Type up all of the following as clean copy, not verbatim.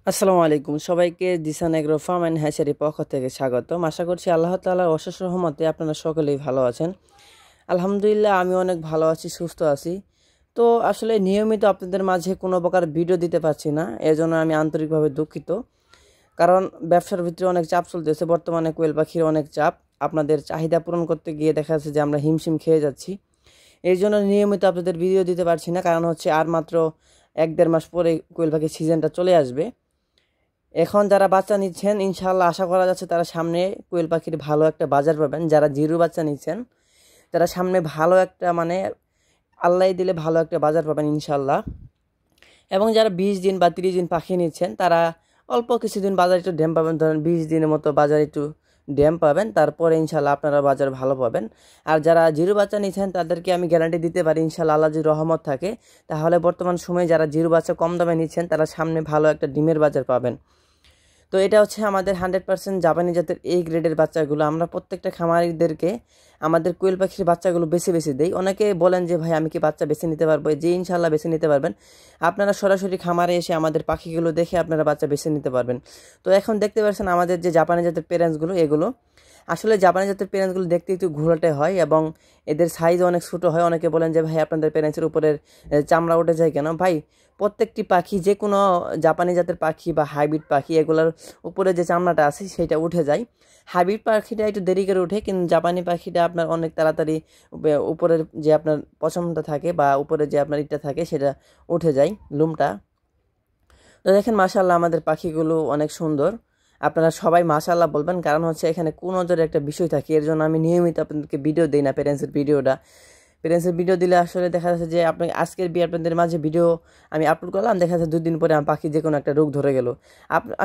আসসালামু আলাইকুম সবাইকে দিসান এগ্রো ফার্ম অ্যান্ড হ্যাচারি পক্ষ থেকে স্বাগতম। আশা করছি আল্লাহ তাআলার অশেষ রহমতে আপনারা সকলেই ভালো আছেন। আলহামদুলিল্লাহ আমি অনেক ভালো আছি, সুস্থ আছি। তো আসলে নিয়মিত আপনাদের মাঝে কোনো প্রকার ভিডিও দিতে পারছি না, এজন্য আমি আন্তরিকভাবে দুঃখিত। কারণ ব্যবসার ভিতরে অনেক চাপ চলতেছে, বর্তমানে কোয়েল পাখির অনেক চাপ। আপনাদের চাহিদা পূরণ করতে গিয়ে দেখা যাচ্ছে যে আমরা হিমশিম খেয়ে যাচ্ছি। এই জন্য নিয়মিত আপনাদের ভিডিও দিতে পারছি না, কারণ হচ্ছে আর মাত্র 1-1.5 মাস পরে কোয়েল পাখির সিজনটা চলে আসবে। এখন যারা বাচ্চা নিচ্ছেন ইনশাআল্লাহ আশা করা যাচ্ছে তারা সামনে কোয়েল পাখির ভালো একটা বাজার পাবেন। যারা জিরো বাচ্চা নিচ্ছেন তারা সামনে ভালো একটা আল্লাহ দিলে ভালো একটা বাজার পাবেন ইনশাআল্লাহ। এবং যারা 20 দিন বা 30 দিন পাখি নিচ্ছেন তারা অল্প কিছুদিন বাজার একটু ড্যাম পাবেন, ধরেন 20 দিনের মতো বাজার একটু ড্যাম পাবেন, তারপরে ইনশাআল্লাহ আপনারা বাজার ভালো পাবেন। আর যারা জিরো বাচ্চা নিচ্ছেন তাদেরকে আমি গ্যারান্টি দিতে পারি ইনশাআল্লাহ, আল্লাহ যদি রহমত থাকে তাহলে বর্তমান সময়ে যারা জিরো বাচ্চা কম দামে নিচ্ছেন তারা সামনে ভালো একটা ডিমের বাজার পাবেন। তো এটা হচ্ছে আমাদের 100% জাপানি জাতের এই গ্রেডের বাচ্চাগুলো। আমরা প্রত্যেকটা খামারিদেরকে আমাদের কোয়েল পাখির বাচ্চাগুলো বেছে বেছে দেই। অনেকে বলেন যে ভাই আমি কি বাচ্চা বেছে নিতে পারবো? যে ইনশাল্লাহ বেছে নিতে পারবেন। আপনারা সরাসরি খামারে এসে আমাদের পাখিগুলো দেখে আপনারা বাচ্চা বেছে নিতে পারবেন। তো এখন দেখতে পাচ্ছেন আমাদের যে জাপানি জাতের প্যারেন্টসগুলো, এগুলো আসলে জাপানি জাতের প্যারেন্টসগুলো দেখতে একটু ঘোলাটে হয় এবং এদের সাইজ অনেক ছোটো হয়। অনেকে বলেন যে ভাই আপনাদের প্যারেন্টসের উপরের চামড়া উঠে যায় কেন? ভাই প্রত্যেকটি পাখি, যে কোনো জাপানি জাতের পাখি বা হাইব্রিড পাখি, এগুলোর উপরে যে চামড়াটা আছে সেটা উঠে যায়। হাইব্রিড পাখিটা একটু দেরি করে ওঠে, কিন্তু জাপানি পাখিটা আপনার অনেক তাড়াতাড়ি উপরের যে আপনার পশমটা থাকে বা উপরে যে আপনার ইটটা থাকে সেটা উঠে যায়, লুমটা। তো দেখেন মাশাআল্লাহ আমাদের পাখিগুলো অনেক সুন্দর। আপনারা সবাই মাশাআল্লাহ বলবেন, কারণ হচ্ছে এখানে কোন নজরের একটা বিষয় থাকে। এর জন্য আমি নিয়মিত আপনাদেরকে ভিডিও দিই না, প্যারেন্টসের ভিডিও দিলে আসলে দেখা যাচ্ছে যে আপনি আজকের আপনাদের মাঝে ভিডিও আমি আপলোড করলাম, দেখা যাচ্ছে 2 দিন পরে আমার পাখি যে কোনো একটা রোগ ধরে গেল।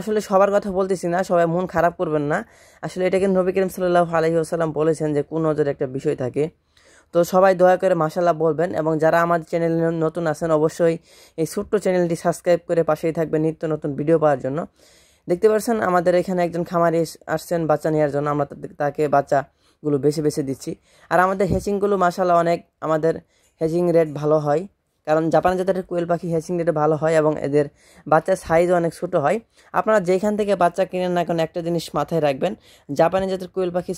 আসলে সবার কথা বলতেছি না, সবাই মন খারাপ করবেন না। আসলে এটাকে নবী করিম সাল্লাল্লাহু আলাইহি ওয়াসাল্লাম বলেছেন যে কোন নজরের একটা বিষয় থাকে। তো সবাই দয়া করে মাশাআল্লাহ বলবেন, এবং যারা আমাদের চ্যানেলে নতুন আছেন অবশ্যই এই ছোট্ট চ্যানেলটি সাবস্ক্রাইব করে পাশেই থাকবেন নিত্য নতুন ভিডিও পাওয়ার জন্য। দেখতে পাচ্ছেন আমাদের এখানে একজন খামারি আসছেন বাচ্চা নেওয়ার জন্য, আমরা তাকে বাচ্চাগুলো বেছে বেছে দিচ্ছি। আর আমাদের হ্যাচিংগুলো মাশাআল্লাহ অনেক, আমাদের হ্যাচিং রেট ভালো হয়, কারণ জাপানি জাতের কোয়েল পাখি হ্যাচিং রেট ভালো হয় এবং এদের বাচ্চার সাইজ অনেক ছোটো হয়। আপনারা যেখান থেকে বাচ্চা কিনেন না কেন একটা জিনিস মাথায় রাখবেন, জাপানি জাতের কোয়েল পাখি